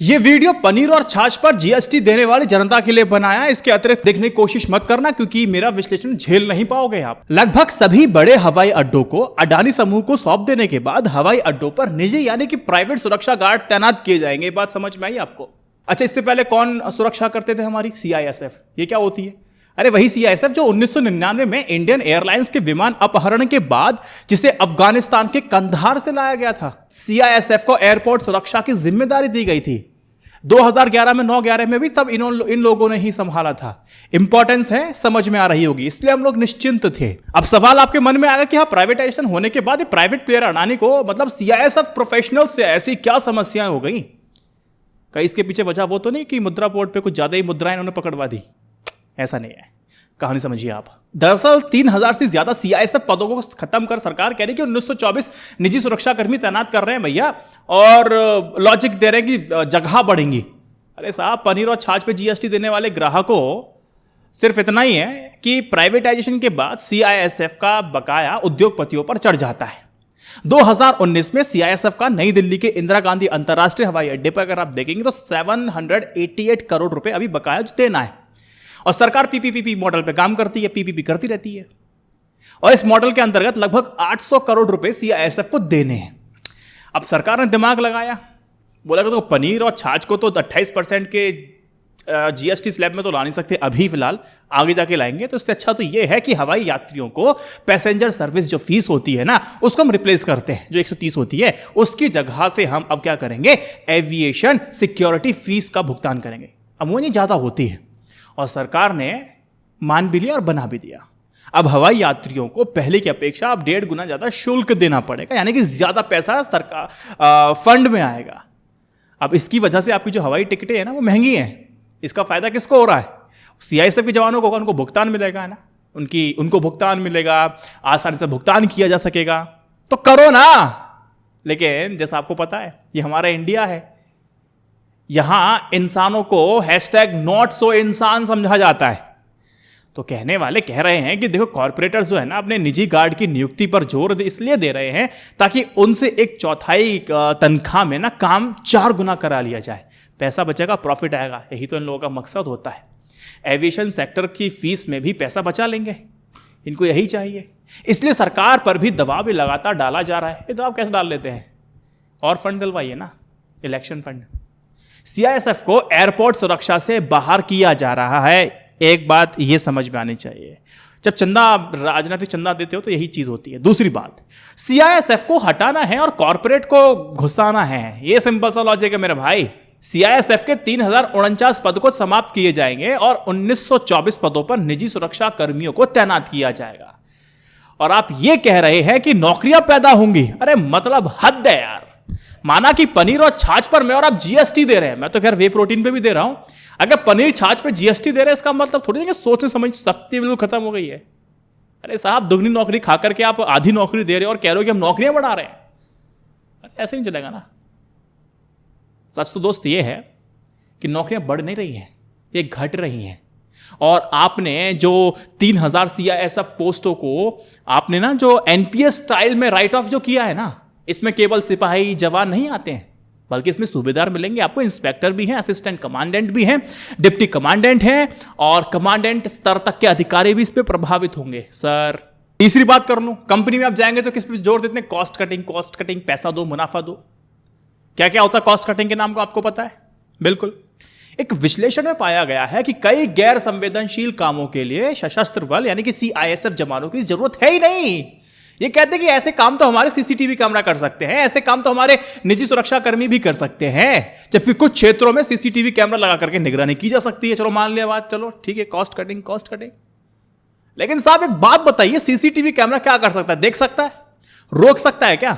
ये वीडियो पनीर और छाछ पर जीएसटी देने वाली जनता के लिए बनाया है। इसके अतिरिक्त देखने की कोशिश मत करना क्योंकि मेरा विश्लेषण झेल नहीं पाओगे आप। लगभग सभी बड़े हवाई अड्डों को अडानी समूह को सौंप देने के बाद हवाई अड्डों पर निजी यानी कि प्राइवेट सुरक्षा गार्ड तैनात किए जाएंगे। ये बात समझ में आई आपको? अच्छा, इससे पहले कौन सुरक्षा करते थे? हमारी सीआईएसएफ। ये क्या होती है? अरे वही सीआईएसएफ जो 1999 में इंडियन एयरलाइंस के विमान अपहरण के बाद जिसे अफगानिस्तान के कंधार से लाया गया था। सीआईएसएफ को एयरपोर्ट सुरक्षा की जिम्मेदारी दी गई थी 2011 में, 9/11 में भी तब इन लोगों ने ही संभाला था। इंपॉर्टेंस है, समझ में आ रही होगी, इसलिए हम लोग निश्चिंत थे। अब सवाल आपके मन में आएगा कि हाँ, प्राइवेटाइजेशन होने के बाद प्राइवेट प्लेयर अडानी को मतलब सीआईएसएफ प्रोफेशनल से ऐसी क्या समस्याएं हो गई? कहीं इसके पीछे वजह वो तो नहीं कि मुद्रा पोर्ट पे कुछ ज्यादा ही मुद्राएं इन्होंने पकड़वा दी? ऐसा नहीं है, कहानी समझिए आप। दरअसल 3000 से ज्यादा सीआईएसएफ पदों को खत्म कर सरकार कह रही है कि 1924 निजी सुरक्षाकर्मी तैनात कर रहे हैं भैया, और लॉजिक दे रहे हैं कि जगह बढ़ेंगी। अरे साहब, पनीर और छाछ पे जीएसटी देने वाले ग्राहकों सिर्फ इतना ही है कि प्राइवेटाइजेशन के बाद सीआईएसएफ का बकाया उद्योगपतियों पर चढ़ जाता है। 2019 में सीआईएसएफ का नई दिल्ली के इंदिरा गांधी अंतरराष्ट्रीय हवाई अड्डे पर अगर आप देखेंगे तो 788 करोड़ रुपए अभी बकाया देना है। और सरकार पीपीपी मॉडल पे काम करती है, पीपीपी करती रहती है, और इस मॉडल के अंतर्गत लगभग 800 करोड़ रुपए सीआईएसएफ को देने हैं। अब सरकार ने दिमाग लगाया, बोला कि तो पनीर और छाछ को तो 28% के जीएसटी स्लैब में तो ला नहीं सकते अभी फिलहाल, आगे जाके लाएंगे। तो इससे अच्छा तो यह है कि हवाई यात्रियों को पैसेंजर सर्विस जो फीस होती है ना, उसको हम रिप्लेस करते हैं, जो 130 होती है, उसकी जगह से हम अब क्या करेंगे, एविएशन सिक्योरिटी फीस का भुगतान करेंगे। अब वो नहीं ज्यादा होती है, और सरकार ने मान भी लिया और बना भी दिया। अब हवाई यात्रियों को पहले की अपेक्षा अब 1.5 गुना ज्यादा शुल्क देना पड़ेगा, यानी कि ज्यादा पैसा सरकार फंड में आएगा। अब इसकी वजह से आपकी जो हवाई टिकटें हैं ना, वो महंगी हैं। इसका फायदा किसको हो रहा है? सीआईएसएफ के जवानों को, उनको भुगतान मिलेगा है ना, उनको भुगतान मिलेगा, आसानी से भुगतान किया जा सकेगा, तो करो ना। लेकिन जैसा आपको पता है, ये हमारा इंडिया है, यहां इंसानों को #NotSoInsan समझा जाता है। तो कहने वाले कह रहे हैं कि देखो, कॉर्पोरेटर्स जो है ना, अपने निजी गार्ड की नियुक्ति पर जोर इसलिए दे रहे हैं ताकि उनसे 1/4 तनख्वाह में ना काम 4 गुना करा लिया जाए। पैसा बचेगा, प्रॉफिट आएगा, यही तो इन लोगों का मकसद होता है। एविएशन सेक्टर की फीस में भी पैसा बचा लेंगे, इनको यही चाहिए। इसलिए सरकार पर भी दबाव भी लगातार डाला जा रहा है। ये दबाव कैसे डाल लेते हैं? और फंड दिलवाइए ना, इलेक्शन फंड। सीआईएसएफ को एयरपोर्ट सुरक्षा से बाहर किया जा रहा है। एक बात यह समझ में आनी चाहिए, जब राजनीतिक चंदा देते हो तो यही चीज होती है। दूसरी बात, सीआईएसएफ को हटाना है और कॉर्पोरेट को घुसाना है, यह सिंपल सा लॉजिक है मेरे भाई। सीआईएसएफ के 3049 पद को समाप्त किए जाएंगे और 1924 पदों पर निजी सुरक्षा कर्मियों को तैनात किया जाएगा। और आप यह कह रहे हैं कि नौकरियां पैदा होंगी? अरे मतलब हद है यार। माना कि पनीर और छाछ पर मैं और आप जीएसटी दे रहे हैं, मैं तो खैर वे प्रोटीन पे भी दे रहा हूं। अगर पनीर छाछ पे जीएसटी दे रहे हैं, इसका मतलब थोड़ी ना कि सोचने समझ सकती बिल्कुल खत्म हो गई है। अरे साहब, दुगनी नौकरी खा करके आप आधी नौकरी दे रहे हो और कह रहे हो कि हम नौकरियां बढ़ा रहे हैं। अरे ऐसे नहीं चलेगा ना। सच तो दोस्त ये है कि नौकरियां बढ़ नहीं रही हैं, ये घट रही हैं। और आपने जो 3000 सीआईएसएफ पोस्टों को आपने ना जो एनपीएस स्टाइल में राइट ऑफ जो किया है ना, इसमें केवल सिपाही जवान नहीं आते हैं, बल्कि इसमें सूबेदार मिलेंगे आपको, इंस्पेक्टर भी हैं, असिस्टेंट कमांडेंट भी हैं, डिप्टी कमांडेंट हैं, और कमांडेंट स्तर तक के अधिकारी भी इस पर प्रभावित होंगे। सर, तीसरी बात कर लूं, कंपनी में आप जाएंगे तो किस पे जोर देते हैं? कॉस्ट कटिंग, पैसा दो, मुनाफा दो। क्या क्या होता है कॉस्ट कटिंग के नाम को, आपको पता है? बिल्कुल। एक विश्लेषण में पाया गया है कि कई गैर संवेदनशील कामों के लिए सशस्त्र बल यानी कि सीआईएसएफ जवानों की जरूरत है ही नहीं। ये कहते हैं कि ऐसे काम तो हमारे सीसीटीवी कैमरा कर सकते हैं, ऐसे काम तो हमारे निजी सुरक्षा कर्मी भी कर सकते हैं, जबकि कुछ क्षेत्रों में सीसीटीवी कैमरा लगा करके निगरानी की जा सकती है। चलो मान लिया बात, चलो ठीक है, कॉस्ट कटिंग। लेकिन साहब एक बात बताइए, सीसीटीवी कैमरा क्या कर सकता है? देख सकता है? रोक सकता है क्या?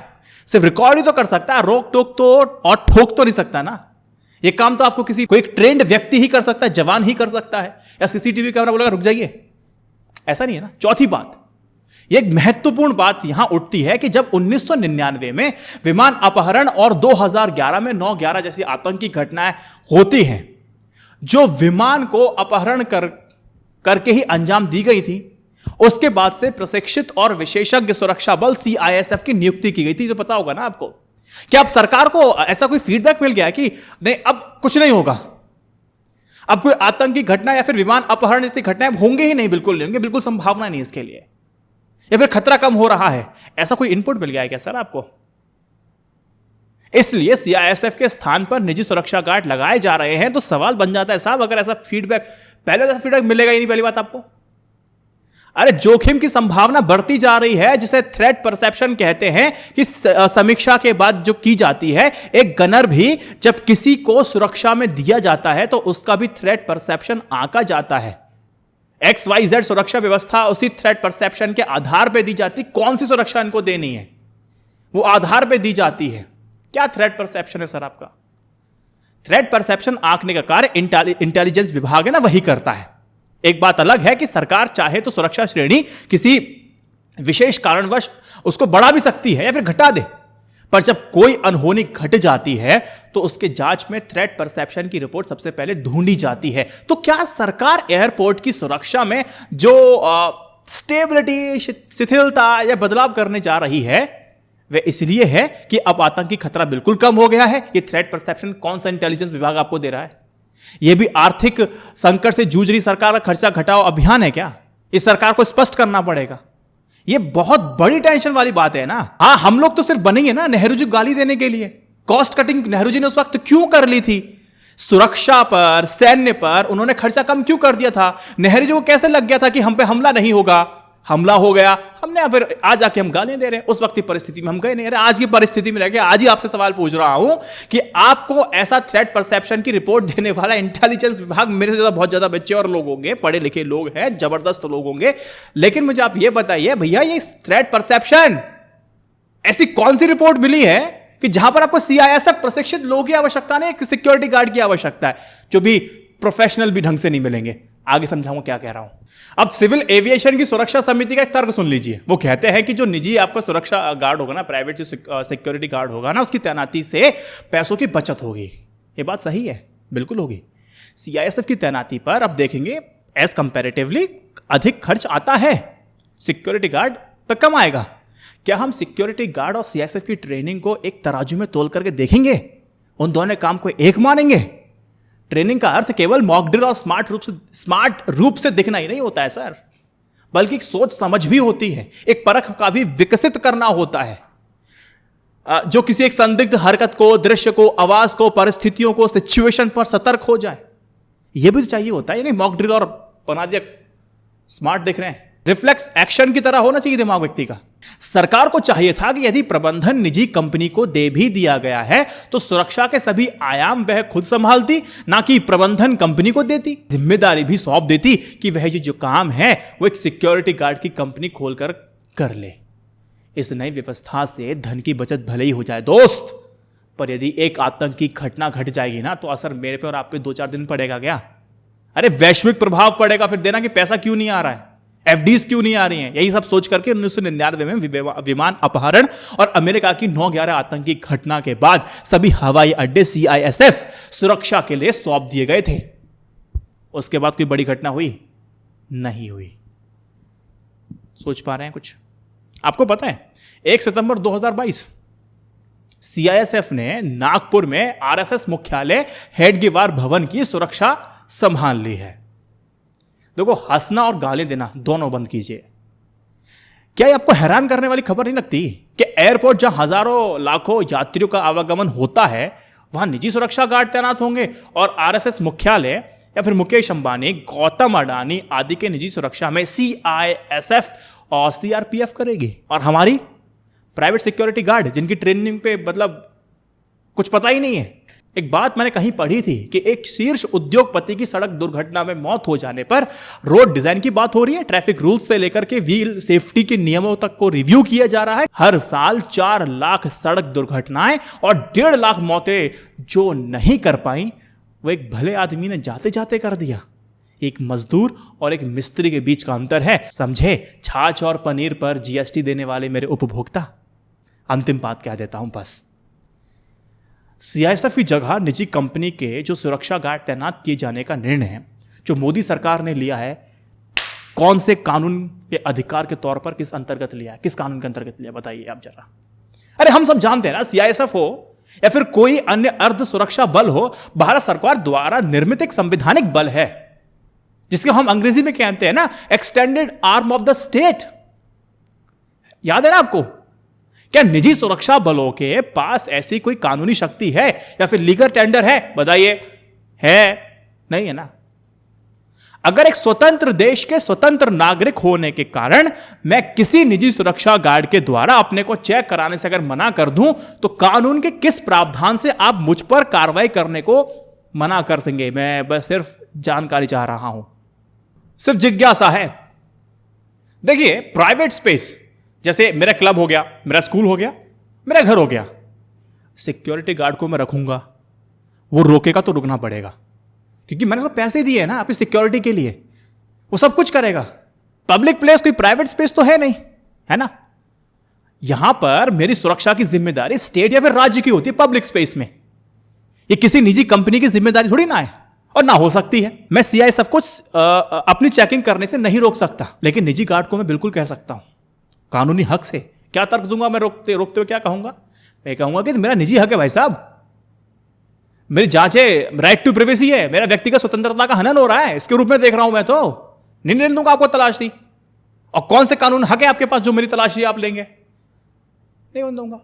सिर्फ रिकॉर्ड ही तो कर सकता है, रोक टोक तो और ठोक तो नहीं सकता ना। ये काम तो आपको कोई एक ट्रेंड व्यक्ति ही कर सकता है, जवान ही कर सकता है, या सीसीटीवी कैमरा बोलेगा रुक जाइए? ऐसा नहीं है ना। चौथी बात, एक महत्वपूर्ण बात यहां उठती है कि जब 1999 में विमान अपहरण और 2011 में 9/11 जैसी आतंकी घटनाएं होती हैं, जो विमान को अपहरण करके ही अंजाम दी गई थी, उसके बाद से प्रशिक्षित और विशेषज्ञ सुरक्षा बल सीआईएसएफ की नियुक्ति की गई थी। तो पता होगा ना आपको, क्या अब सरकार को ऐसा कोई फीडबैक मिल गया है कि नहीं अब कुछ नहीं होगा, अब कोई आतंकी घटना या फिर विमान अपहरण जैसी घटनाएं होंगे ही नहीं, बिल्कुल नहीं होंगे, बिल्कुल संभावना नहीं इसके लिए, या फिर खतरा कम हो रहा है, ऐसा कोई इनपुट मिल गया है क्या सर आपको? इसलिए सीआईएसएफ के स्थान पर निजी सुरक्षा गार्ड लगाए जा रहे हैं। तो सवाल बन जाता है साहब, अगर ऐसा फीडबैक पहले ऐसा फीडबैक मिलेगा ही नहीं, पहली बात आपको, अरे जोखिम की संभावना बढ़ती जा रही है, जिसे थ्रेट परसेप्शन कहते हैं, कि समीक्षा के बाद जो की जाती है, एक गनर भी जब किसी को सुरक्षा में दिया जाता है तो उसका भी थ्रेट परसेप्शन आंका जाता है। XYZ सुरक्षा व्यवस्था उसी थ्रेट परसेप्शन के आधार पर दी जाती, कौन सी सुरक्षा इनको देनी है वो आधार पर दी जाती है। क्या थ्रेट परसेप्शन है सर आपका? थ्रेट परसेप्शन आंकने का कार्य इंटेलिजेंस विभाग है ना, वही करता है। एक बात अलग है कि सरकार चाहे तो सुरक्षा श्रेणी किसी विशेष कारणवश उसको बढ़ा भी सकती है या फिर घटा दे, पर जब कोई अनहोनी घट जाती है तो उसके जांच में थ्रेट परसेप्शन की रिपोर्ट सबसे पहले ढूंढी जाती है। तो क्या सरकार एयरपोर्ट की सुरक्षा में जो स्टेबिलिटी, शिथिलता या बदलाव करने जा रही है वह इसलिए है कि अब आतंकी खतरा बिल्कुल कम हो गया है? ये थ्रेट परसेप्शन कौन सा इंटेलिजेंस विभाग आपको दे रहा है? यह भी आर्थिक संकट से जूझ रही सरकार का खर्चा घटाओ अभियान है क्या? इस सरकार को स्पष्ट करना पड़ेगा। यह बहुत बड़ी टेंशन वाली बात है ना। हाँ, हम लोग तो सिर्फ बने हैं ना नेहरू जी गाली देने के लिए। कॉस्ट कटिंग नेहरू जी ने उस वक्त क्यों कर ली थी? सुरक्षा पर, सैन्य पर उन्होंने खर्चा कम क्यों कर दिया था? नेहरू जी को कैसे लग गया था कि हम पे हमला नहीं होगा? हमला हो गया, हमने फिर आज आके हम गालियां दे रहे हैं। उस वक्त की परिस्थिति में हम गए नहीं। अरे आज की परिस्थिति में रहकर आज ही आपसे सवाल पूछ रहा हूं कि आपको ऐसा थ्रेट परसेप्शन की रिपोर्ट देने वाला इंटेलिजेंस विभाग, मेरे से ज्यादा बहुत ज्यादा बच्चे और लोग होंगे, पढ़े लिखे लोग हैं, जबरदस्त लोग होंगे, लेकिन मुझे आप ये बताइए भैया, ये थ्रेट परसेप्शन ऐसी कौन सी रिपोर्ट मिली है कि जहां पर आपको सीआईएसएफ प्रशिक्षित लोगों की आवश्यकता नहीं, एक सिक्योरिटी गार्ड की आवश्यकता है, जो भी प्रोफेशनल भी ढंग से नहीं मिलेंगे। आगे समझाऊंगा क्या कह रहा हूं। अब सिविल एविएशन की सुरक्षा समिति का एक तर्क सुन लीजिए। वो कहते हैं कि जो निजी आपका सुरक्षा गार्ड होगा ना, प्राइवेट जो सिक्योरिटी गार्ड होगा ना, उसकी तैनाती से पैसों की बचत होगी। ये बात सही है, बिल्कुल होगी। सीआईएसएफ की तैनाती पर अब देखेंगे एज कंपैरेटिवली अधिक खर्च आता है, सिक्योरिटी गार्ड पर कम आएगा। क्या हम सिक्योरिटी गार्ड और सीआईएसएफ की ट्रेनिंग को एक तराजू में तोल करके देखेंगे? उन दोनों काम को एक मानेंगे? ट्रेनिंग का अर्थ केवल मॉक ड्रिल और स्मार्ट रूप से दिखना ही नहीं होता है सर, बल्कि एक सोच समझ भी होती है, एक परख का भी विकसित करना होता है, जो किसी एक संदिग्ध हरकत को, दृश्य को, आवाज को, परिस्थितियों को, सिचुएशन पर सतर्क हो जाए। यह भी तो चाहिए होता है। यानी मॉक ड्रिल और बना दिया स्मार्ट दिख रहे हैं, रिफ्लेक्स एक्शन की तरह होना चाहिए दिमाग व्यक्ति का। सरकार को चाहिए था कि यदि प्रबंधन निजी कंपनी को दे भी दिया गया है तो सुरक्षा के सभी आयाम वह खुद संभालती, ना कि प्रबंधन कंपनी को देती। जिम्मेदारी भी सौंप देती कि वह जो काम है वो एक सिक्योरिटी गार्ड की कंपनी खोलकर कर ले। इस नई व्यवस्था से धन की बचत भले ही हो जाए दोस्त, पर यदि एक आतंकी घटना घट जाएगी ना तो असर मेरे पे और आप पे 2-4 दिन पड़ेगा क्या? अरे वैश्विक प्रभाव पड़ेगा। फिर देना कि पैसा क्यों नहीं आ रहा है, एफडीज क्यों नहीं आ रही हैं? यही सब सोच करके 1999 में विमान अपहरण और अमेरिका की 9/11 आतंकी घटना के बाद सभी हवाई अड्डे सीआईएसएफ सुरक्षा के लिए सौंप दिए गए थे। उसके बाद कोई बड़ी घटना हुई नहीं हुई। सोच पा रहे हैं कुछ? आपको पता है 1 सितंबर 2022 सीआईएसएफ ने नागपुर में आरएसएस मुख्यालय हेडगेवार भवन की सुरक्षा संभाल ली है। देखो, हंसना और गाली देना दोनों बंद कीजिए। क्या ये आपको हैरान करने वाली खबर नहीं लगती कि एयरपोर्ट जहां हजारों लाखों यात्रियों का आवागमन होता है वहां निजी सुरक्षा गार्ड तैनात होंगे और आरएसएस मुख्यालय या फिर मुकेश अंबानी, गौतम अडानी आदि के निजी सुरक्षा में सीआईएसएफ और सीआरपीएफ करेगी। और हमारी प्राइवेट सिक्योरिटी गार्ड जिनकी ट्रेनिंग पे मतलब कुछ पता ही नहीं है। एक बात मैंने कहीं पढ़ी थी कि एक शीर्ष उद्योगपति की सड़क दुर्घटना में मौत हो जाने पर रोड डिजाइन की बात हो रही है, ट्रैफिक रूल्स से लेकर के व्हील सेफ्टी के नियमों तक को रिव्यू किया जा रहा है। हर साल 4 लाख सड़क दुर्घटनाएं और 1.5 लाख मौतें जो नहीं कर पाई वो एक भले आदमी ने जाते जाते कर दिया। एक मजदूर और एक मिस्त्री के बीच का अंतर है, समझे? छाछ और पनीर पर जीएसटी देने वाले मेरे उपभोक्ता। अंतिम बात कह देता हूं बस, सीआईएसएफ की जगह निजी कंपनी के जो सुरक्षा गार्ड तैनात किए जाने का निर्णय जो मोदी सरकार ने लिया है, कौन से कानून के अधिकार के तौर पर, किस अंतर्गत लिया है, किस कानून के अंतर्गत लिया, बताइए आप जरा। अरे हम सब जानते हैं ना, सीआईएसएफ हो या फिर कोई अन्य अर्ध सुरक्षा बल हो, भारत सरकार द्वारा निर्मित एक संवैधानिक बल है, जिसको हम अंग्रेजी में कहते हैं ना extended arm of the state. याद है ना आपको? क्या निजी सुरक्षा बलों के पास ऐसी कोई कानूनी शक्ति है या फिर लीगल टेंडर है? बताइए, है? नहीं है ना। अगर एक स्वतंत्र देश के स्वतंत्र नागरिक होने के कारण मैं किसी निजी सुरक्षा गार्ड के द्वारा अपने को चेक कराने से अगर मना कर दूं, तो कानून के किस प्रावधान से आप मुझ पर कार्रवाई करने को मना कर सकेंगे? मैं बस सिर्फ जानकारी चाह रहा हूं, सिर्फ जिज्ञासा है। देखिए, प्राइवेट स्पेस जैसे मेरा क्लब हो गया, मेरा स्कूल हो गया, मेरा घर हो गया, सिक्योरिटी गार्ड को मैं रखूंगा, वो रोकेगा तो रुकना पड़ेगा, क्योंकि मैंने उसको पैसे दिए हैं ना अपनी सिक्योरिटी के लिए, वो सब कुछ करेगा। पब्लिक प्लेस कोई प्राइवेट स्पेस तो है नहीं, है ना। यहां पर मेरी सुरक्षा की जिम्मेदारी स्टेट या फिर राज्य की होती है पब्लिक स्पेस में, ये किसी निजी कंपनी की जिम्मेदारी थोड़ी ना है, और ना हो सकती है। मैं सीआईएसएफ को अपनी चेकिंग करने से नहीं रोक सकता, लेकिन निजी गार्ड को मैं बिल्कुल कह सकता हूं, कानूनी हक से। क्या तर्क दूंगा मैं रोकते हुए? क्या कहूंगा? मैं कहूंगा कि मेरा निजी हक है भाई साहब, मेरी जांचें, राइट टू प्राइवेसी है, मेरा व्यक्तिगत स्वतंत्रता का हनन हो रहा है, इसके रूप में देख रहा हूं मैं, तो नहीं ले दूंगा आपको तलाशी। और कौन से कानून हक है आपके पास जो मेरी तलाशी आप लेंगे? नहीं दूंगा,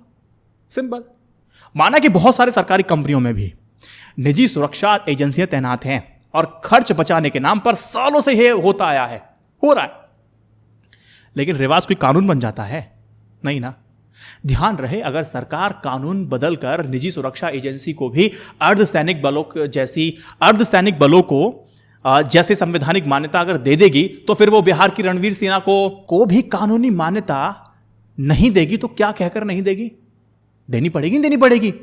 सिंपल। माना कि बहुत सारे सरकारी कंपनियों में भी निजी सुरक्षा एजेंसियां तैनात हैं और खर्च बचाने के नाम पर सालों से यह होता आया है, हो रहा है, लेकिन रिवाज कोई कानून बन जाता है? नहीं ना। ध्यान रहे, अगर सरकार कानून बदलकर निजी सुरक्षा एजेंसी को भी अर्धसैनिक बलों को जैसे संवैधानिक मान्यता अगर दे देगी, तो फिर वो बिहार की रणवीर सेना को भी कानूनी मान्यता नहीं देगी, तो क्या कहकर नहीं देगी? देनी पड़ेगी, देनी पड़ेगी।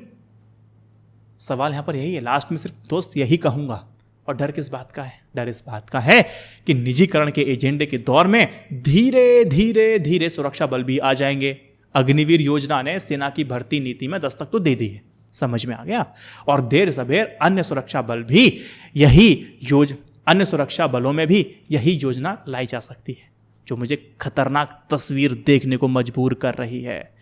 सवाल यहां पर यही है। लास्ट में सिर्फ दोस्त यही कहूंगा, और डर किस बात का है? डर इस बात का है कि निजीकरण के एजेंडे के दौर में धीरे धीरे धीरे सुरक्षा बल भी आ जाएंगे। अग्निवीर योजना ने सेना की भर्ती नीति में दस्तक तो दे दी है, समझ में आ गया। और देर सवेर अन्य सुरक्षा बलों में भी यही योजना लाई जा सकती है, जो मुझे खतरनाक तस्वीर देखने को मजबूर कर रही है।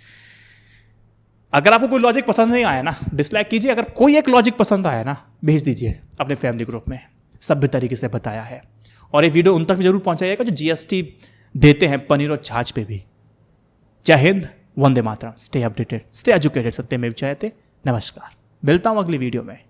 अगर आपको कोई लॉजिक पसंद नहीं आया ना, डिसलाइक कीजिए। अगर कोई एक लॉजिक पसंद आया ना, भेज दीजिए अपने फैमिली ग्रुप में, सभ्य तरीके से बताया है। और ये वीडियो उन तक भी जरूर पहुंचाइएगा जो जीएसटी देते हैं पनीर और छाछ पे भी। जय Hind, Vande Mataram. Stay updated, stay educated, सत्यमेव जयते। नमस्कार, मिलता हूं अगली वीडियो में।